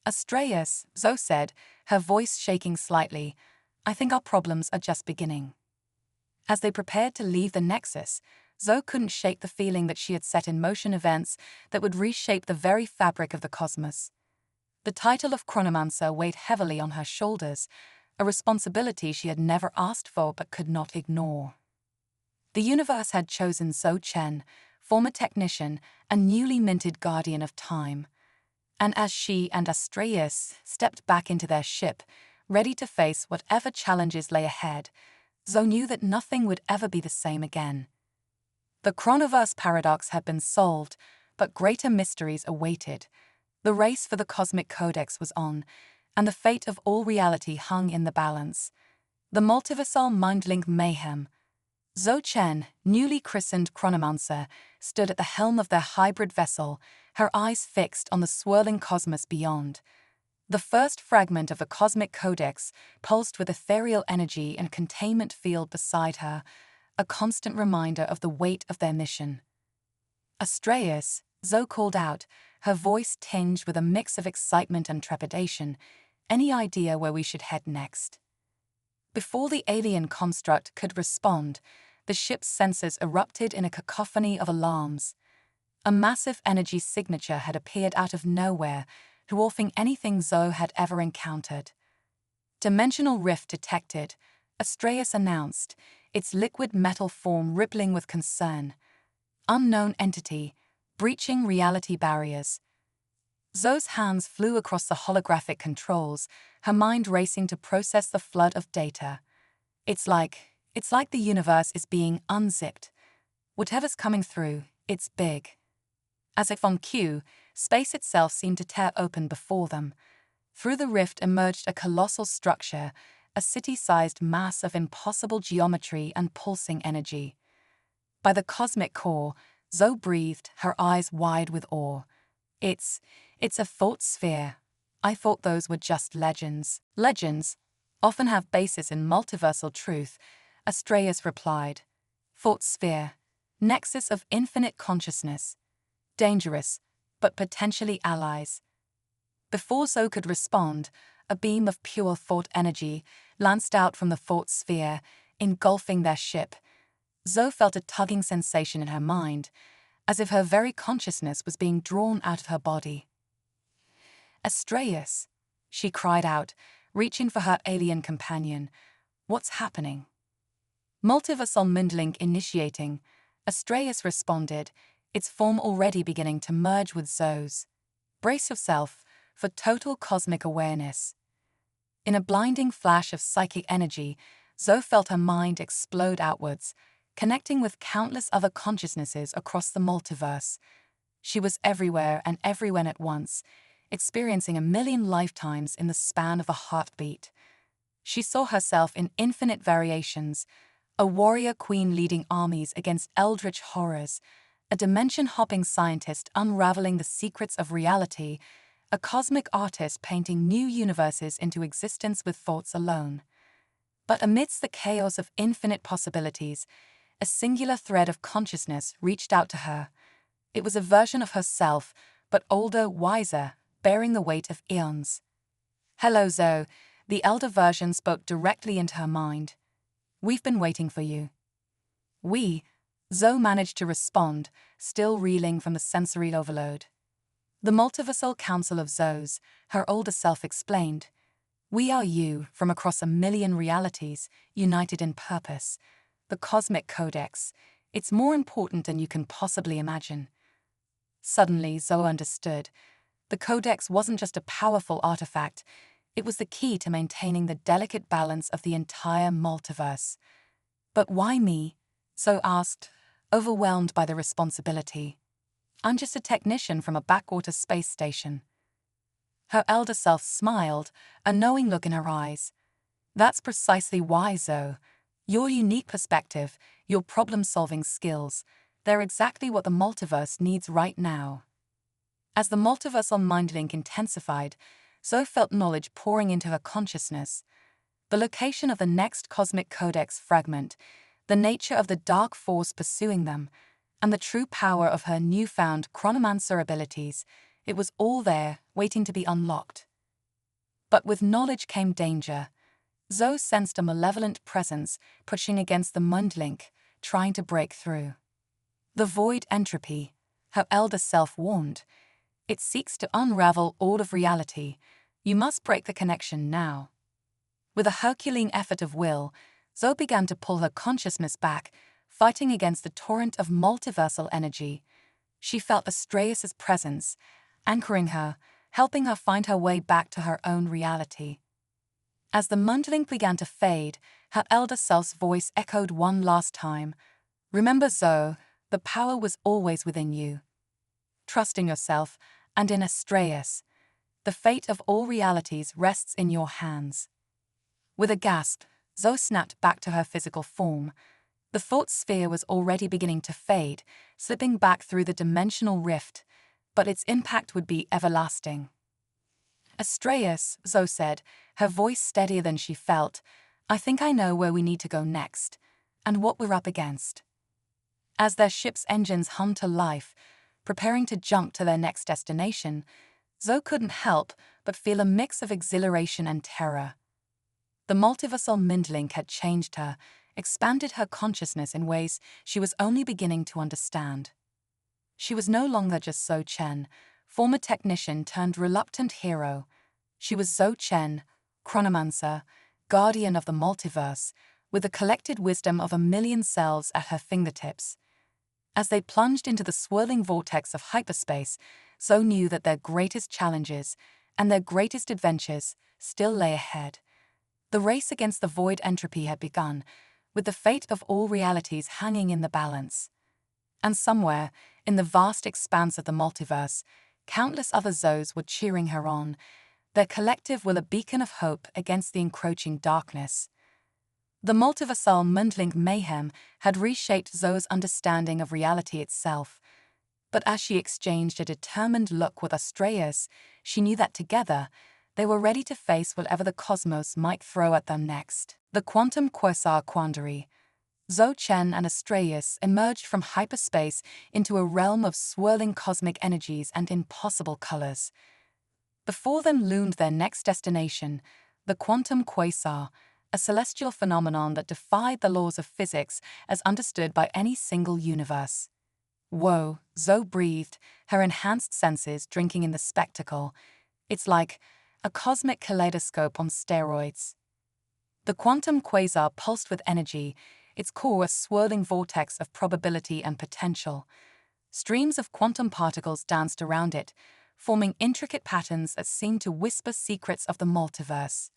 Astraeus, Zoe said, her voice shaking slightly, I think our problems are just beginning. As they prepared to leave the Nexus, Zoe couldn't shake the feeling that she had set in motion events that would reshape the very fabric of the cosmos. The title of chronomancer weighed heavily on her shoulders, a responsibility she had never asked for but could not ignore. The universe had chosen Zoe Chen, former technician and newly minted guardian of time. And as she and Astraeus stepped back into their ship, ready to face whatever challenges lay ahead, Zoe knew that nothing would ever be the same again. The chronoverse paradox had been solved, but greater mysteries awaited. The race for the cosmic codex was on, and the fate of all reality hung in the balance. The multiversal mind-link mayhem. Zoe Chen, newly christened chronomancer, stood at the helm of their hybrid vessel, her eyes fixed on the swirling cosmos beyond. The first fragment of the cosmic codex pulsed with ethereal energy and containment field beside her, a constant reminder of the weight of their mission. Astraeus, Zoe called out, her voice tinged with a mix of excitement and trepidation. Any idea where we should head next? Before the alien construct could respond, the ship's sensors erupted in a cacophony of alarms. A massive energy signature had appeared out of nowhere, dwarfing anything Zoe had ever encountered. Dimensional rift detected, Astraeus announced, its liquid metal form rippling with concern. Unknown entity, breaching reality barriers. Zoe's hands flew across the holographic controls, her mind racing to process the flood of data. It's like the universe is being unzipped. Whatever's coming through, it's big. As if on cue, space itself seemed to tear open before them. Through the rift emerged a colossal structure, a city-sized mass of impossible geometry and pulsing energy. By the cosmic core, Zoe breathed, her eyes wide with awe. It's a thought sphere. I thought those were just legends. Legends often have basis in multiversal truth, Astraeus replied. Thought sphere, nexus of infinite consciousness. Dangerous, but potentially allies. Before Zoe could respond, a beam of pure thought energy lanced out from the thought sphere, engulfing their ship. Zoe felt a tugging sensation in her mind, as if her very consciousness was being drawn out of her body. Astraeus, she cried out, reaching for her alien companion. What's happening? Multiversal Mindlink initiating, Astraeus responded, its form already beginning to merge with Zoe's. Brace yourself for total cosmic awareness. In a blinding flash of psychic energy, Zoe felt her mind explode outwards, connecting with countless other consciousnesses across the multiverse. She was everywhere and everywhere at once, experiencing 1,000,000 lifetimes in the span of a heartbeat. She saw herself in infinite variations, a warrior queen leading armies against eldritch horrors, a dimension-hopping scientist unraveling the secrets of reality, a cosmic artist painting new universes into existence with thoughts alone. But amidst the chaos of infinite possibilities, a singular thread of consciousness reached out to her. It was a version of herself, but older, wiser, bearing the weight of eons. Hello, Zoe, the elder version spoke directly into her mind. We've been waiting for you. Zoe managed to respond, still reeling from the sensory overload. The multiversal council of Zoes, her older self explained. We are you from across 1,000,000 realities, united in purpose. The cosmic codex, it's more important than you can possibly imagine. Suddenly, Zoe understood. The codex wasn't just a powerful artifact, it was the key to maintaining the delicate balance of the entire multiverse. But why me? Zoe asked, overwhelmed by the responsibility. I'm just a technician from a backwater space station. Her elder self smiled, a knowing look in her eyes. That's precisely why, Zoe. Your unique perspective, your problem-solving skills, they're exactly what the multiverse needs right now. As the multiversal mind link intensified, Zoe felt knowledge pouring into her consciousness. The location of the next cosmic codex fragment, the nature of the dark force pursuing them, and the true power of her newfound chronomancer abilities, it was all there, waiting to be unlocked. But with knowledge came danger. Zoe sensed a malevolent presence pushing against the mind link, trying to break through. The void entropy, her elder self warned, it seeks to unravel all of reality. You must break the connection now. With a Herculean effort of will, Zoe began to pull her consciousness back, fighting against the torrent of multiversal energy. She felt Astraeus' presence, anchoring her, helping her find her way back to her own reality. As the mundling began to fade, her elder self's voice echoed one last time. Remember, Zoe, the power was always within you. Trust in yourself and in Astraeus. The fate of all realities rests in your hands. With a gasp, Zoe snapped back to her physical form. The thought sphere was already beginning to fade, slipping back through the dimensional rift, but its impact would be everlasting. Astraeus, Zoe said, her voice steadier than she felt, I think I know where we need to go next, and what we're up against. As their ship's engines hummed to life, preparing to jump to their next destination, Zoe couldn't help but feel a mix of exhilaration and terror. The multiversal mind-link had changed her, expanded her consciousness in ways she was only beginning to understand. She was no longer just Zoe Chen, former technician turned reluctant hero. She was Zoe Chen, chronomancer, guardian of the multiverse, with the collected wisdom of 1,000,000 selves at her fingertips. As they plunged into the swirling vortex of hyperspace, Zoe knew that their greatest challenges and their greatest adventures still lay ahead. The race against the void entropy had begun, with the fate of all realities hanging in the balance. And somewhere, in the vast expanse of the multiverse, countless other Zoes were cheering her on, their collective will a beacon of hope against the encroaching darkness. The multiversal mind-link mayhem had reshaped Zoe's understanding of reality itself, but as she exchanged a determined look with Astraeus, she knew that together, they were ready to face whatever the cosmos might throw at them next. The quantum quasar quandary. Zoe Chen and Astraeus emerged from hyperspace into a realm of swirling cosmic energies and impossible colors. Before them loomed their next destination, the quantum quasar, a celestial phenomenon that defied the laws of physics as understood by any single universe. Whoa, Zoe breathed, her enhanced senses drinking in the spectacle. It's like a cosmic kaleidoscope on steroids. The quantum quasar pulsed with energy, its core a swirling vortex of probability and potential. Streams of quantum particles danced around it, forming intricate patterns that seemed to whisper secrets of the multiverse.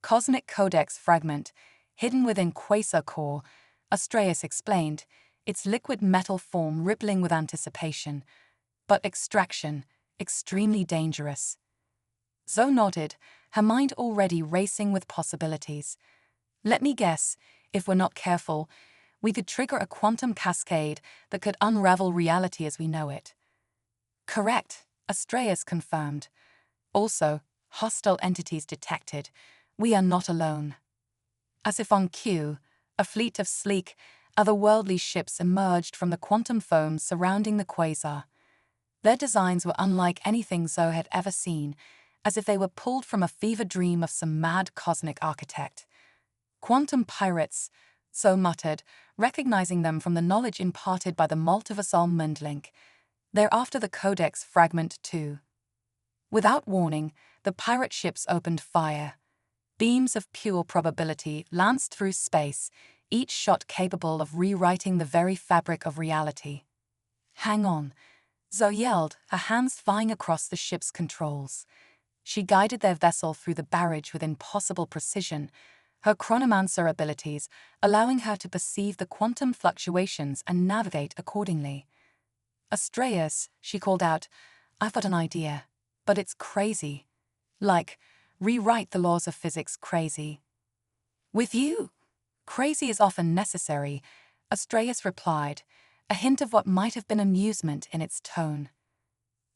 Cosmic codex fragment, hidden within quasar core, Astraeus explained, its liquid metal form rippling with anticipation. But extraction, extremely dangerous. Zoe nodded, her mind already racing with possibilities. Let me guess, if we're not careful, we could trigger a quantum cascade that could unravel reality as we know it. Correct, Astraeus confirmed. Also, hostile entities detected. We are not alone. As if on cue, a fleet of sleek, otherworldly ships emerged from the quantum foam surrounding the quasar. Their designs were unlike anything Zoe had ever seen, as if they were pulled from a fever dream of some mad cosmic architect. Quantum pirates, Zoe muttered, recognizing them from the knowledge imparted by the multiversal mind-link. They're after the codex fragment too. Without warning, the pirate ships opened fire. Beams of pure probability lanced through space, each shot capable of rewriting the very fabric of reality. Hang on, Zoe yelled, her hands flying across the ship's controls. She guided their vessel through the barrage with impossible precision, her chronomancer abilities allowing her to perceive the quantum fluctuations and navigate accordingly. Astraeus, she called out, I've got an idea, but it's crazy. Like, rewrite the laws of physics crazy. With you? Crazy is often necessary, Astraeus replied, a hint of what might have been amusement in its tone.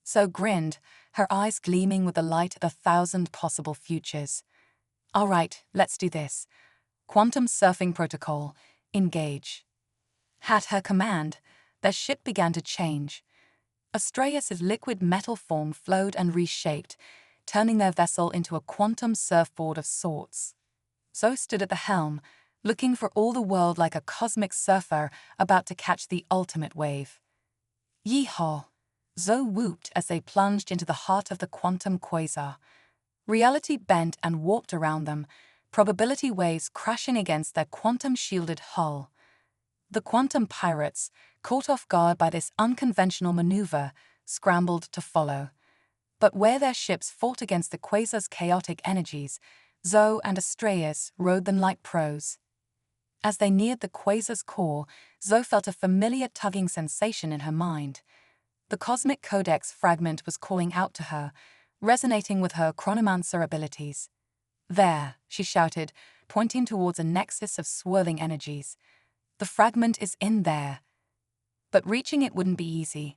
Zoe grinned, her eyes gleaming with the light of 1,000 possible futures. All right, let's do this. Quantum surfing protocol, engage. At her command, their ship began to change. Astraeus' liquid metal form flowed and reshaped, turning their vessel into a quantum surfboard of sorts. Zoe stood at the helm, looking for all the world like a cosmic surfer about to catch the ultimate wave. Yee-haw! Zoe whooped as they plunged into the heart of the quantum quasar. Reality bent and warped around them, probability waves crashing against their quantum-shielded hull. The quantum pirates, caught off guard by this unconventional maneuver, scrambled to follow. But where their ships fought against the quasar's chaotic energies, Zoe and Astraeus rode them like pros. As they neared the quasar's core, Zoe felt a familiar tugging sensation in her mind. The cosmic codex fragment was calling out to her, resonating with her chronomancer abilities. There, she shouted, pointing towards a nexus of swirling energies. The fragment is in there. But reaching it wouldn't be easy.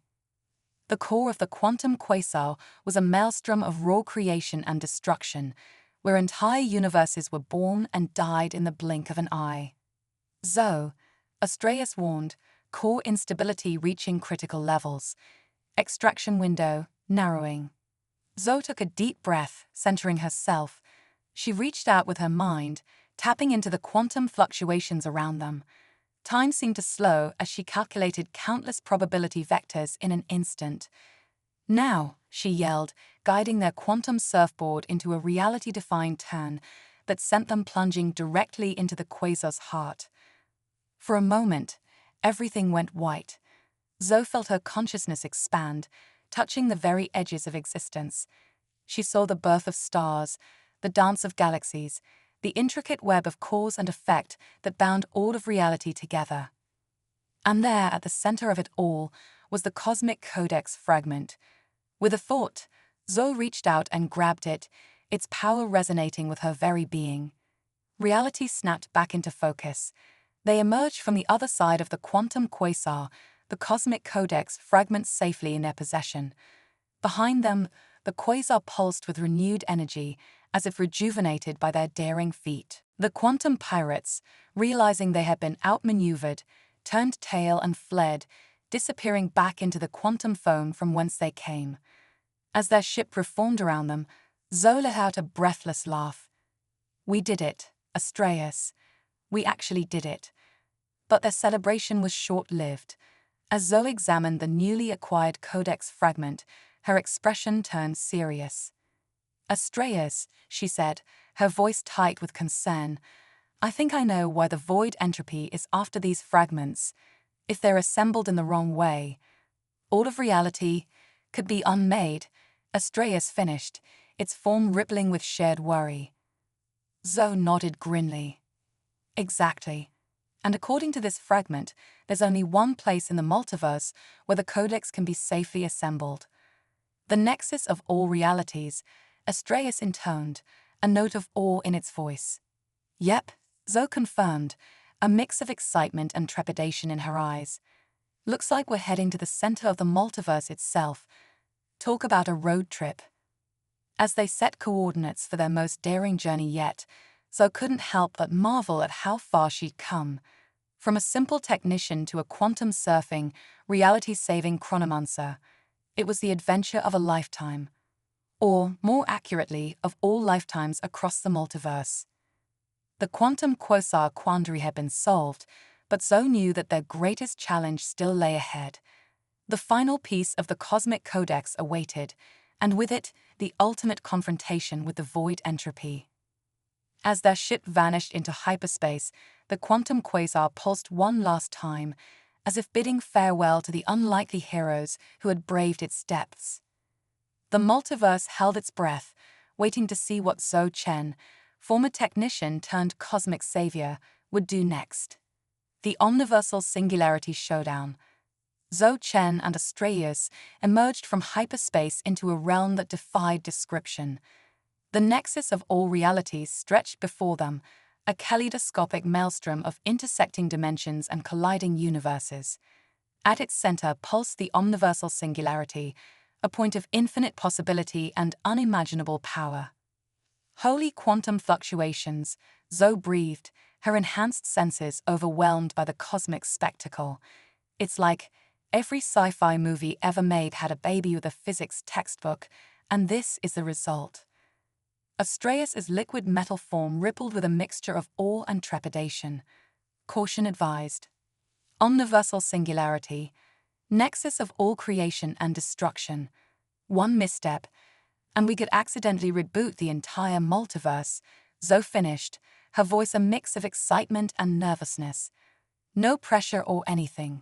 The core of the quantum quasar was a maelstrom of raw creation and destruction, where entire universes were born and died in the blink of an eye. Zoe, Astraeus warned, core instability reaching critical levels. Extraction window narrowing. Zoe took a deep breath, centering herself. She reached out with her mind, tapping into the quantum fluctuations around them. Time seemed to slow as she calculated countless probability vectors in an instant. Now, she yelled, guiding their quantum surfboard into a reality-defying turn that sent them plunging directly into the quasar's heart. For a moment, everything went white. Zoe felt her consciousness expand, touching the very edges of existence. She saw the birth of stars, the dance of galaxies, the intricate web of cause and effect that bound all of reality together. And there, at the center of it all, was the cosmic codex fragment. With a thought, Zoe reached out and grabbed it, its power resonating with her very being. Reality snapped back into focus. They emerged from the other side of the quantum quasar, the cosmic codex fragment safely in their possession. Behind them, the quasar pulsed with renewed energy, as if rejuvenated by their daring feat. The quantum pirates, realizing they had been outmaneuvered, turned tail and fled, disappearing back into the quantum foam from whence they came. As their ship reformed around them, Zoe let out a breathless laugh. We did it, Astraeus. We actually did it. But their celebration was short-lived. As Zoe examined the newly acquired codex fragment, her expression turned serious. Astraeus, she said, her voice tight with concern, I think I know why the void entropy is after these fragments. If they're assembled in the wrong way, all of reality could be unmade. Astraeus finished, its form rippling with shared worry. Zoe nodded grimly. Exactly. And according to this fragment, there's only one place in the multiverse where the codex can be safely assembled. The nexus of all realities, Astraeus intoned, a note of awe in its voice. Yep, Zoe confirmed, a mix of excitement and trepidation in her eyes. Looks like we're heading to the center of the multiverse itself. Talk about a road trip. As they set coordinates for their most daring journey yet, Zoe couldn't help but marvel at how far she'd come. From a simple technician to a quantum surfing, reality-saving chronomancer, it was the adventure of a lifetime. Or, more accurately, of all lifetimes across the multiverse. The quantum quasar quandary had been solved, but Zoe knew that their greatest challenge still lay ahead. The final piece of the cosmic codex awaited, and with it, the ultimate confrontation with the void entropy. As their ship vanished into hyperspace, the quantum quasar pulsed one last time, as if bidding farewell to the unlikely heroes who had braved its depths. The multiverse held its breath, waiting to see what Zoe Chen, former technician turned cosmic savior, would do next. The omniversal singularity showdown. Zoe Chen and Astraeus emerged from hyperspace into a realm that defied description. The nexus of all realities stretched before them, a kaleidoscopic maelstrom of intersecting dimensions and colliding universes. At its center pulsed the omniversal singularity, a point of infinite possibility and unimaginable power. Holy quantum fluctuations, Zoe breathed, her enhanced senses overwhelmed by the cosmic spectacle. It's like every sci-fi movie ever made had a baby with a physics textbook, and this is the result. Astraeus' liquid metal form rippled with a mixture of awe and trepidation. Caution advised. Omniversal singularity, nexus of all creation and destruction. One misstep, and we could accidentally reboot the entire multiverse. Zoe finished, her voice a mix of excitement and nervousness. No pressure or anything.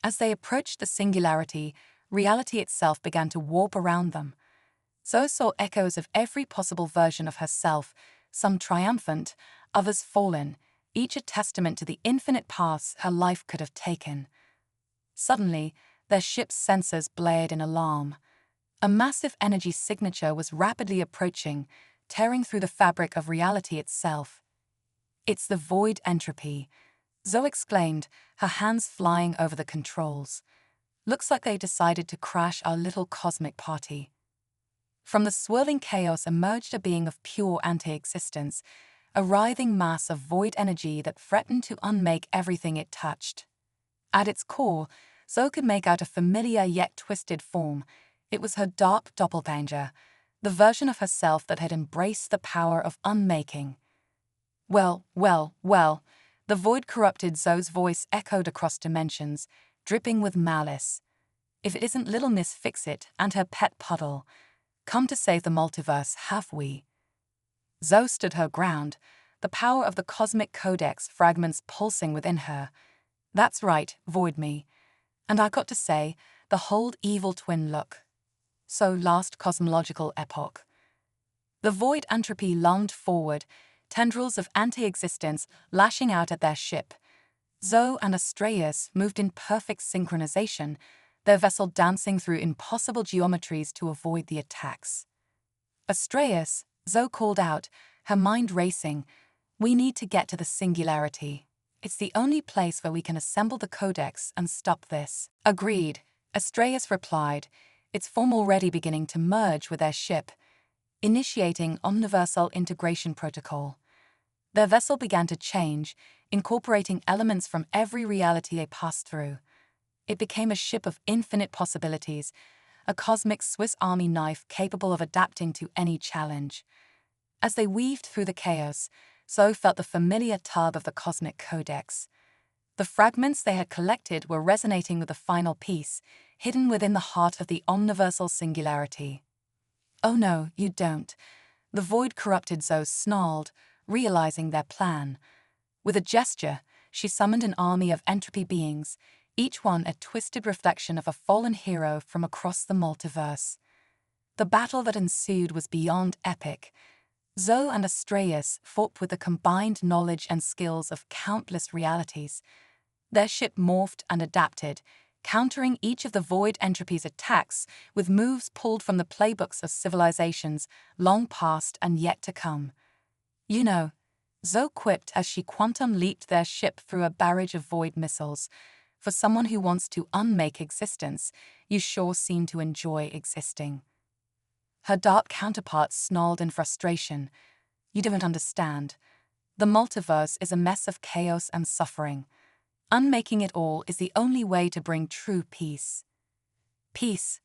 As they approached the singularity, reality itself began to warp around them. Zoe saw echoes of every possible version of herself, some triumphant, others fallen, each a testament to the infinite paths her life could have taken. Suddenly, their ship's sensors blared in alarm. A massive energy signature was rapidly approaching, tearing through the fabric of reality itself. "It's the void entropy," Zoe exclaimed, her hands flying over the controls. "Looks like they decided to crash our little cosmic party." From the swirling chaos emerged a being of pure anti-existence, a writhing mass of void energy that threatened to unmake everything it touched. At its core, Zoe could make out a familiar yet twisted form. It was her dark doppelganger, the version of herself that had embraced the power of unmaking. Well, the void-corrupted Zoe's voice echoed across dimensions, dripping with malice. "If it isn't Little Miss Fix-It and her pet puddle, come to save the multiverse, have we?" Zoe stood her ground, the power of the cosmic codex fragments pulsing within her. "That's right, void me. And I got to say, the whole evil twin look. So last cosmological epoch." The void entropy lunged forward, tendrils of anti-existence lashing out at their ship. Zoe and Astraeus moved in perfect synchronization, their vessel dancing through impossible geometries to avoid the attacks. "Astraeus," Zoe called out, her mind racing, "we need to get to the singularity. It's the only place where we can assemble the codex and stop this." "Agreed," Astraeus replied, its form already beginning to merge with their ship, initiating Omniversal Integration Protocol. Their vessel began to change, incorporating elements from every reality they passed through. It became a ship of infinite possibilities, a cosmic Swiss Army knife capable of adapting to any challenge. As they weaved through the chaos, Zoe felt the familiar tug of the cosmic codex. The fragments they had collected were resonating with the final piece, hidden within the heart of the omniversal singularity. "Oh no, you don't," the void-corrupted Zoe snarled, realizing their plan. With a gesture, she summoned an army of entropy beings, each one a twisted reflection of a fallen hero from across the multiverse. The battle that ensued was beyond epic. Zoe and Astraeus fought with the combined knowledge and skills of countless realities. Their ship morphed and adapted, countering each of the void entropy's attacks with moves pulled from the playbooks of civilizations long past and yet to come. "You know," Zoe quipped as she quantum leaped their ship through a barrage of void missiles, "for someone who wants to unmake existence, you sure seem to enjoy existing." Her dark counterpart snarled in frustration. "You don't understand. The multiverse is a mess of chaos and suffering. Unmaking it all is the only way to bring true peace." "Peace,"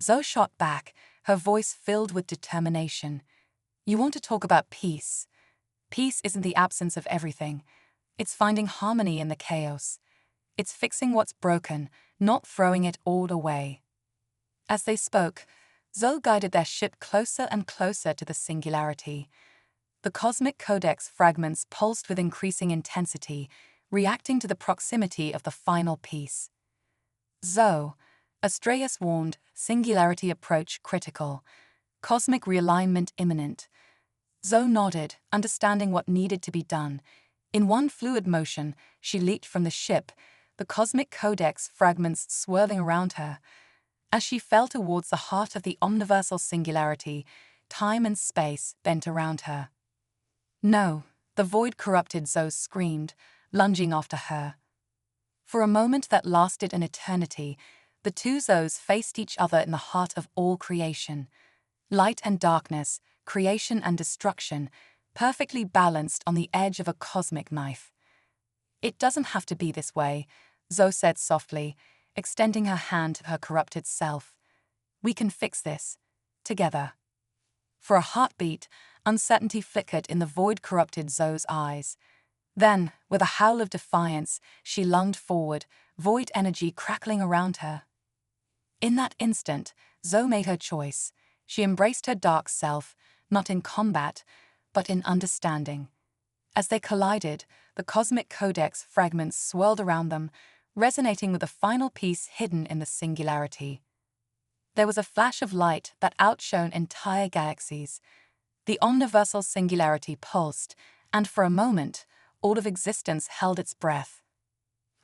Zoe shot back, her voice filled with determination. "You want to talk about peace? Peace isn't the absence of everything. It's finding harmony in the chaos. It's fixing what's broken, not throwing it all away." As they spoke, Zoe guided their ship closer and closer to the singularity. The cosmic codex fragments pulsed with increasing intensity, reacting to the proximity of the final piece. "Zoe," Astraeus warned, "singularity approach critical. Cosmic realignment imminent." Zoe nodded, understanding what needed to be done. In one fluid motion, she leaped from the ship, the cosmic codex fragments swirling around her. As she fell towards the heart of the omniversal singularity, time and space bent around her. "No," The void-corrupted Zoe screamed, lunging after her. For a moment that lasted an eternity, the two Zoes faced each other in the heart of all creation. Light and darkness, creation and destruction, perfectly balanced on the edge of a cosmic knife. "It doesn't have to be this way," Zoe said softly, extending her hand to her corrupted self. "We can fix this. Together." For a heartbeat, uncertainty flickered in the void-corrupted Zoe's eyes. Then, with a howl of defiance, she lunged forward, void energy crackling around her. In that instant, Zoe made her choice. She embraced her dark self, not in combat, but in understanding. As they collided, the cosmic codex fragments swirled around them, resonating with the final piece hidden in the singularity. There was a flash of light that outshone entire galaxies. The omniversal singularity pulsed, and for a moment, all of existence held its breath.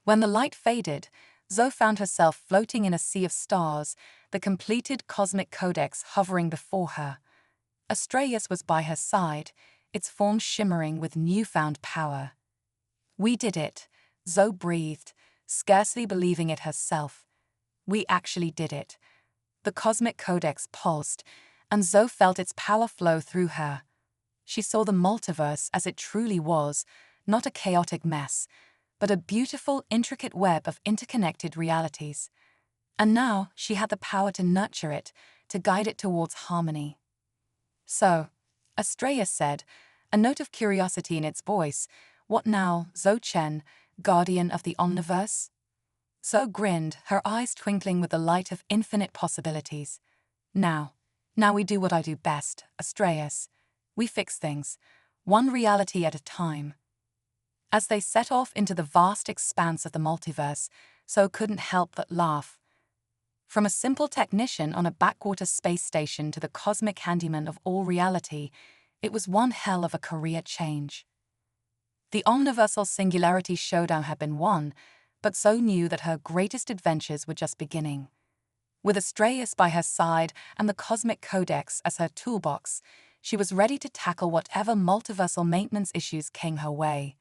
When the light faded, Zoe found herself floating in a sea of stars, the completed cosmic codex hovering before her. Astraeus was by her side, its form shimmering with newfound power. "We did it," Zoe breathed, scarcely believing it herself. "We actually did it." The cosmic codex pulsed, and Zoe felt its power flow through her. She saw the multiverse as it truly was, not a chaotic mess, but a beautiful, intricate web of interconnected realities. And now she had the power to nurture it, to guide it towards harmony. "So," Astraeus said, a note of curiosity in its voice, "what now, Zoe Chen, guardian of the omniverse?" Zoe grinned, her eyes twinkling with the light of infinite possibilities. Now we do what I do best, Astraeus. We fix things, one reality at a time." As they set off into the vast expanse of the multiverse, Zoe couldn't help but laugh. From a simple technician on a backwater space station to the cosmic handyman of all reality, it was one hell of a career change. The omniversal singularity showdown had been won, but Zoe knew that her greatest adventures were just beginning. With Astraeus by her side and the cosmic codex as her toolbox, she was ready to tackle whatever multiversal maintenance issues came her way.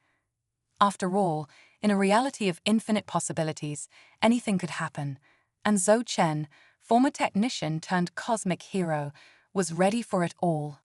After all, in a reality of infinite possibilities, anything could happen, and Zoe Chen, former technician turned cosmic hero, was ready for it all.